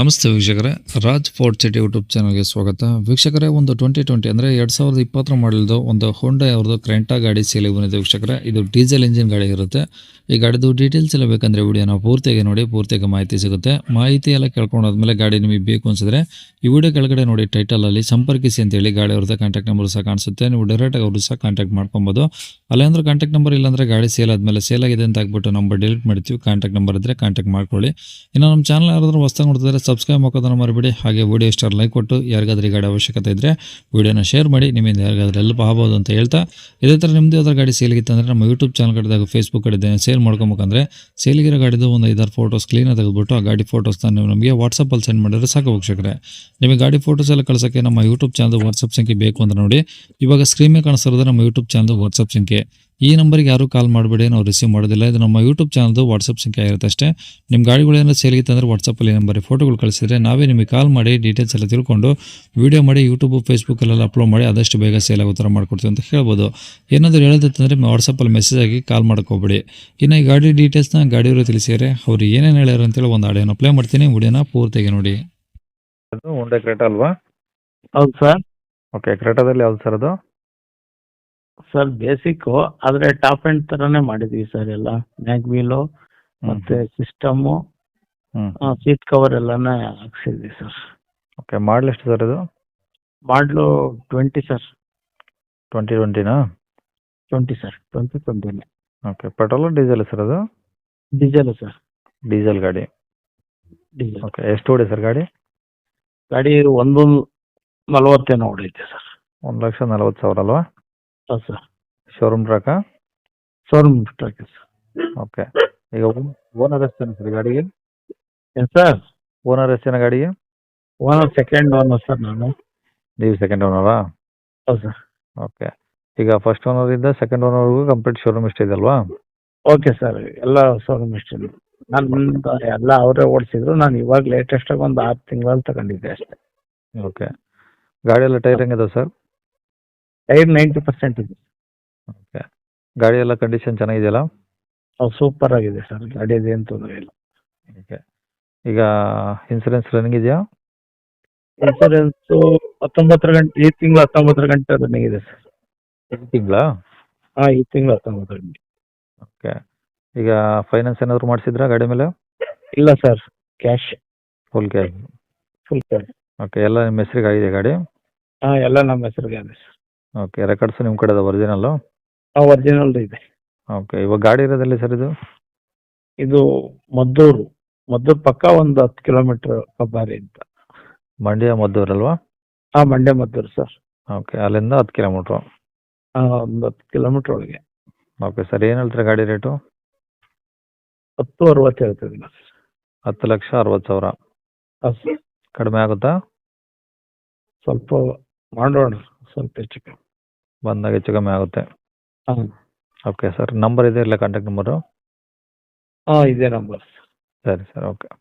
ನಮಸ್ತೆ ವೀಕ್ಷಕರೇ, Raj fort city YouTube ಚಾನಲ್ಗೆ ಸ್ವಾಗತ. ವೀಕ್ಷಕರೇ, ಒಂದು 2020 ಅಂದರೆ 2020 ಮಾಡಲ್ದು ಒಂದು ಹೋಂಡಾ ಅವ್ರದ್ದು ಕ್ರೆಂಟಾ ಗಾಡಿ ಸೇಲಿಗೆ ಬಂದಿದೆ ವೀಕ್ಷಕರೇ. ಇದು ಡೀಸೆಲ್ ಇಂಜಿನ್ ಗಾಡಿ ಇರುತ್ತೆ. ಈ ಗಾಡಿದು ಡೀಟೇಲ್ಸ್ ಎಲ್ಲ ಬೇಕಂದರೆ ವಿಡಿಯೋನ ಪೂರ್ತಿಯಾಗಿ ನೋಡಿ, ಪೂರ್ತಿಯಾಗಿ ಮಾಹಿತಿ ಸಿಗುತ್ತೆ. ಮಾಹಿತಿ ಎಲ್ಲ ಕೇಳ್ಕೊಂಡಾದ್ಮೇಲೆ ಗಾಡಿ ನಿಮಗೆ ಬೇಕು ಅನಿಸಿದ್ರೆ ಈ ವಿಡಿಯೋ ಕೆಳಗಡೆ ನೋಡಿ ಟೈಟಲಲ್ಲಿ ಸಂಪರ್ಕಿಸಿ ಅಂತೇಳಿ ಗಾಡಿ ಅವ್ರದ್ದು ಕಾಂಟ್ಯಾಕ್ಟ್ ನಂಬರ್ ಸಹ ಕಾಣಿಸುತ್ತೆ. ನೀವು ಡೈರೆಕ್ಟಾಗಿ ಅವರು ಸಹ ಕಾಂಟ್ಯಾಕ್ಟ್ ಮಾಡ್ಕೊಬೋದು. ಅಲ್ಲೇಂದ್ರೆ ಕಾಂಟ್ಯಾಕ್ಟ್ ನಂಬರ್ ಇಲ್ಲಾಂದರೆ ಗಾಡಿ ಸೇಲ್ ಆದಮೇಲೆ ಸೇಲ್ ಆಗಿದೆ ಅಂತ ಹಾಕ್ಬಿಟ್ಟು ನಂಬರ್ ಡಿಲೀಟ್ ಮಾಡ್ತೀವಿ. ಕಾಂಟ್ಯಾಕ್ಟ್ ನಂಬರ್ ಇದ್ದರೆ ಕಾಂಟ್ಯಾಕ್ಟ್ ಮಾಡ್ಕೊಳ್ಳಿ. ಇನ್ನು ನಮ್ಮ ಚಾನಲ್ ಯಾರಾದರೂ ಹೊಸ್ದಾಗಿ ನೋಡ್ತಿದ್ರೆ ಸಬ್ಸ್ಕ್ರೈಬ್ ಮಾಡೋದನ್ನು ಮರಿಬೇಡಿ. ಹಾಗೆ ವಿಡಿಯೋ ಇಷ್ಟ ಲೈಕ್ ಕೊಟ್ಟು ಯಾರಿಗಾದ್ರೂ ಗಾಡಿ ಅವಶ್ಯಕತೆ ಇದ್ದರೆ ವಿಡಿಯೋನ ಶೇರ್ ಮಾಡಿ, ನಿಮ್ಮಿಂದ ಯಾರಿಗಾದ್ರೂ ಹೆಲ್ಪ್ ಆಗ್ಬೋದು ಅಂತ ಹೇಳ್ತಾ, ಇದೇ ಥರ ನಿಮ್ಮದು ಯಾವ್ದಾರು ಗಾಡಿ ಸೇಲಿಗಿತ್ತು ಅಂದರೆ ನಮ್ಮ ಯೂಟ್ಯೂಬ್ ಚಾನಲ್ ಕಡೆದಾಗ ಫೇಸ್ಬುಕ್ ಕಡೆ ಸೇಲ್ ಮಾಡ್ಕೊಬೇಕಂದ್ರೆ ಸೇಲಿಗಿರೋ ಗಾಡಿದು ಒಂದು 5-6 ಫೋಟೋಸ್ ಕ್ಲೀನಾಗಿ ತೆಗೆದುಬಿಟ್ಟು ಆ ಗಾಡಿ ಫೋಟೋಸ್ನ ನೀವು ನಮಗೆ ವಾಟ್ಸಪ್ಪಲ್ಲಿ ಸೆಂಡ್ ಮಾಡಿದ್ರೆ ಸಾಕು ವೀಕ್ಷಕರೇ. ನಿಮಗೆ ಗಾಡಿ ಫೋಟೋಸ್ ಎಲ್ಲ ಕಳ್ಸೋಕ್ಕೆ ನಮ್ಮ ಯೂಟ್ಯೂಬ್ ಚಾನಲ್ ವಾಟ್ಸಪ್ ಸಂಖ್ಯೆ ಬೇಕು ಅಂದ್ರೆ ನೋಡಿ, ಇವಾಗ ಸ್ಕ್ರೀನ್ ಮೇಲೆ ಕಾಣಿಸ್ತಿರೋದು ನಮ್ಮ ಯೂಟ್ಯೂಬ್ ಚಾನಲ್ ವಾಟ್ಸಪ್ ಸಂಖ್ಯೆ. ಈ ನಂಬರ್ಗೆ ಯಾರು ಕಾಲ್ ಮಾಡಬೇಡಿ, ನಾವು ರಿಸೀವ್ ಮಾಡೋದಿಲ್ಲ. ಇದು ನಮ್ಮ ಯೂಟ್ಯೂಬ್ ಚಾನಲ್ದು ವಾಟ್ಸಪ್ ಸಂಖ್ಯೆ ಆಗಿರುತ್ತೆ ಅಷ್ಟೇ. ನಿಮ್ಮ ಗಾಡಿಗಳು ಏನಾದ್ರು ಸೇಲ್ಗಿತ್ತು ಅಂದರೆ ವಾಟ್ಸಪ್ಪಲ್ಲಿ ನಂಬರ್ ಫೋಟೋಗಳು ಕಳಿಸಿದ್ರೆ ನಾವೇ ನಿಮಗೆ ಕಾಲ್ ಮಾಡಿ ಡೀಟೇಲ್ಸ್ ಎಲ್ಲ ತಿಳ್ಕೊಂಡು ವಿಡಿಯೋ ಮಾಡಿ ಯೂಟ್ಯೂಬ್ ಫೇಸ್ಬುಕ್ಕಲ್ಲೆಲ್ಲ ಅಪ್ಲೋಡ್ ಮಾಡಿ ಆದಷ್ಟು ಬೇಗ ಸೇಲ್ ಆಗೋ ಥರ ಮಾಡ್ಕೊಡ್ತೀವಿ ಅಂತ ಹೇಳ್ಬೋದು. ಏನಾದರೂ ಹೇಳೋದಿತ್ತಂದರೆ ವಾಟ್ಸಪ್ಪಲ್ಲಿ ಮೆಸೇಜ್ ಆಗಿ ಕಾಲ್ ಮಾಡ್ಕೋಬೇಡಿ. ಇನ್ನು ಈ ಗಾಡಿ ಡೀಟೇಲ್ಸ್ನ ಗಾಡಿಯವರು ತಿಳಿಸಿದರೆ ಅವ್ರು ಏನೇನು ಹೇಳ್ಯಾರ ಅಂತೇಳಿ ಒಂದು ಆಡಿಯೋನ ಪ್ಲೇ ಮಾಡ್ತೀನಿ, ವಿಡಿಯೋನ ಪೂರ್ತಿಯಾಗಿ ನೋಡಿ. ಅದು ಹೋಂಡಾ ಕ್ರೆಟಾ ಅಲ್ವಾ? ಹೌದು ಸರ್. ಓಕೆ, ಕ್ರೆಟಾದಲ್ಲಿ ಯಾವ್ದು ಸರ್ ಅದು? ಸರ್ ಬೇಸಿಕ್ಕು, ಆದರೆ ಟಾಪ್ ಎಂಡ್ ಥರನೇ ಮಾಡಿದ್ವಿ ಸರ್. ಎಲ್ಲ ಮ್ಯಾಗ್ ವೀಲು ಮತ್ತೆ ಸಿಸ್ಟಮು, ಸೀಟ್ ಕವರ್ ಎಲ್ಲಾನೇ ಹಾಕ್ಸಿದ್ವಿ ಸರ್. ಓಕೆ, ಮಾಡಲ್ ಎಷ್ಟು ಸರ್ ಅದು? Model 20 sir. 2020ನಾ? 20 sir, 2020. Okay, petrol diesel sir ಅದು? Diesel sir. ಡೀಸೆಲ್ ಗಾಡಿ. ಡೀಸೆಲ್. ಓಕೆ, ಎಷ್ಟು ಓಡಿ ಸರ್ ಗಾಡಿ? ಗಾಡಿ 1,40 ಹೊಡೈತೆ ಸರ್. 1,40,000 ಅಲ್ವಾ? ಹೌದು ಸರ್. ಶೋರೂಮ್ ಟ್ರಾಕಾ? Showroom truck sir. ಓಕೆ, ಈಗ ಓನರ್ ಎಷ್ಟೇನು ಸರ್ ಗಾಡಿಗೆ? ಏನು ಸರ್? ಓನರ್ ಎಷ್ಟೇನ ಗಾಡಿಗೆ? ಓನರ್ ಸೆಕೆಂಡ್ ಓನರ್ ಸರ್ ನಾನು. ನೀವು ಸೆಕೆಂಡ್ ಓನರಾ? ಹೌದು ಸರ್. ಓಕೆ, ಈಗ ಫಸ್ಟ್ ಓನರಿಂದ ಸೆಕೆಂಡ್ ಓನರ್ವರೆಗೂ ಕಂಪ್ಲೀಟ್ ಶೋರೂಮ್ ಇಷ್ಟ ಇದೆ ಅಲ್ವಾ? ಓಕೆ ಸರ್, ಎಲ್ಲ ಶೋರೂಮ್ ಇಷ್ಟ. ನಾನು ಎಲ್ಲ ಅವರೇ ಓಡಿಸಿದ್ರು. ನಾನು ಇವಾಗ ಲೇಟೆಸ್ಟಾಗಿ ಒಂದು 6 ತಿಂಗಳಲ್ಲಿ ತಗೊಂಡಿದ್ದೆ ಅಷ್ಟೇ. ಓಕೆ, ಗಾಡಿ ಎಲ್ಲ ಟೈರ್ ಹೆಂಗಿದೆ ಸರ್? ಟೈರ್ 90% ಇದೆ. ಓಕೆ, ಗಾಡಿ ಎಲ್ಲ ಕಂಡೀಷನ್ ಚೆನ್ನಾಗಿದೆಯಲ್ಲ? ಸೂಪರ್ ಆಗಿದೆ ಸರ್, ಗಾಡಿಯಲ್ಲಿ ಏನು ತೊಂದರೆ ಇಲ್ಲ. ಓಕೆ, ಈಗ ಇನ್ಸೂರೆನ್ಸ್ ರನ್ನಿಂಗ್ ಇದೆಯಾ? ಇನ್ಸೂರೆನ್ಸು 19 ಗಂಟೆ, ಈ ತಿಂಗಳು 19 ಗಂಟೆ ರನ್ನಿಂಗ್ ಇದೆ ಸರ್. ಈ ತಿಂಗಳಾ? ಹಾಂ, ಈ ತಿಂಗಳು 19 ಗಂಟೆ. ಓಕೆ, ಈಗ ಫೈನಾನ್ಸ್ ಏನಾದರೂ ಮಾಡಿಸಿದ್ರಾ ಗಾಡಿ ಮೇಲೆ? ಇಲ್ಲ sir, cash. Full cash? Full cash. Okay, ಎಲ್ಲ ನಿಮ್ಮ ಹೆಸ್ರಿಗೆ ಆಗಿದೆ ಗಾಡಿ? ಹಾಂ, ಎಲ್ಲ ನಮ್ಮ ಹೆಸರಿಗೆ ಇದೆ ಸರ್. ಓಕೆ, ರೆಕಾರ್ಡ್ಸ್ ನಿಮ್ಮ ಕಡೆ ಒರಿಜಿನಲ್ಲು? ಹಾಂ, ಒರಿಜಿನಲ್ ಇದೆ. ಓಕೆ, ಇವಾಗ ಗಾಡಿ ಇರೋದಲ್ಲಿ ಸರ್ ಇದು? ಇದು ಮದ್ದೂರು ಪಕ್ಕ ಒಂದು 10 ಕಿಲೋಮೀಟ್ರ್ ಕಬ್ಬಾರಿ ಅಂತ. ಮಂಡ್ಯ ಮದ್ದೂರು ಅಲ್ವಾ? ಹಾಂ, ಮಂಡ್ಯ ಮದ್ದೂರು ಸರ್. ಓಕೆ, ಅಲ್ಲಿಂದ 10 ಕಿಲೋಮೀಟ್ರು? ಹಾಂ, ಒಂದು 10 ಕಿಲೋಮೀಟ್ರ್ ಒಳಗೆ. ಓಕೆ ಸರ್, ಏನು ಹೇಳ್ತೀರಾ ಗಾಡಿ ರೇಟು? 10,60 ಹೇಳ್ತಿದ್ದೀನಿ ಸರ್. 10,60,000? ಹಾಂ ಸರ್. ಕಡಿಮೆ ಆಗುತ್ತಾ? ಸ್ವಲ್ಪ ಮಾಡೋಣ, ಸ್ವಲ್ಪ ಹೆಚ್ಚು ಕಮ್ಮಿ. ಬಂದಾಗ ಹೆಚ್ಚು ಕಮ್ಮಿ ಆಗುತ್ತೆ. ಹಾಂ. ಓಕೆ ಸರ್, ನಂಬರ್ ಇದೆ ಇಲ್ಲ ಕಾಂಟ್ಯಾಕ್ಟ್ ನಂಬರು? ಹಾಂ, ಇದೇ ನಂಬರ್. ಸರಿ ಸರ್, ಓಕೆ.